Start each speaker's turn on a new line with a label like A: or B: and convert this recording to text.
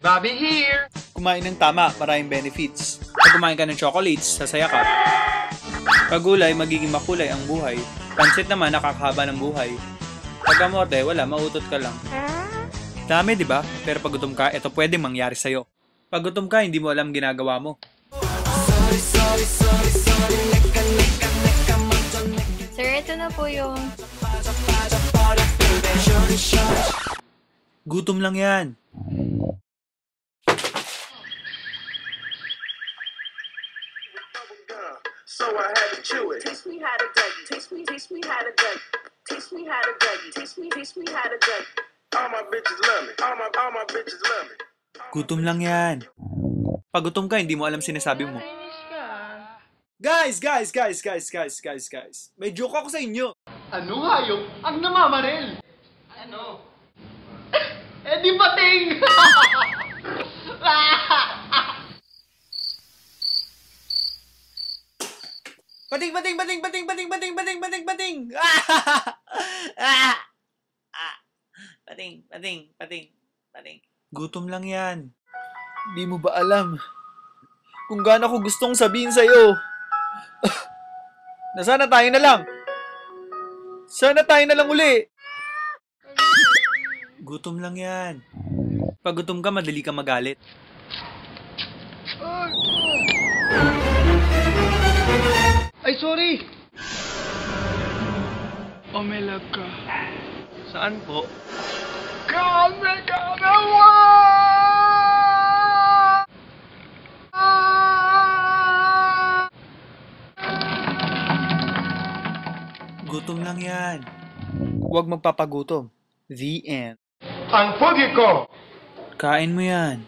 A: Bobby here!
B: Kumain ng tama, maraming benefits. Pag kumain ka ng chocolates, sasaya ka. Pag gulay, magiging makulay ang buhay. Pansit naman, nakakahaba ng buhay. Pag kamote, wala, mautot ka lang. Dami, di ba? Pero pag gutom ka, ito pwedeng mangyari sa'yo. Pag gutom ka, hindi mo alam ginagawa mo.
C: Sir, ito na po yung...
B: Gutom lang yan.
D: So I had to chew it. Teach me how to Dougie. Teach me how to Dougie. Teach me how to Dougie. Teach me how to Dougie. All my bitches love me. All my bitches love me.
B: Gutom lang yan. Pag gutom ka, hindi mo alam sinasabi mo. Guys! May joke ako sa inyo.
A: Ano hayop ang namamaril? Ano? Eh di pating!
B: Pating! Pating. Gutom lang yan. Di mo ba alam kung gaano ko gustong sabihin sa'yo na sana tayo na lang. Sana tayo na lang uli. Gutom lang yan. Pag gutom ka, madali ka magalit.
A: Ay, sorry! Omelag ka. Saan po? Kami ka naman!
B: Gutom lang yan. Huwag magpapagutom. The end.
A: Ang pogi ko!
B: Kain mo yan.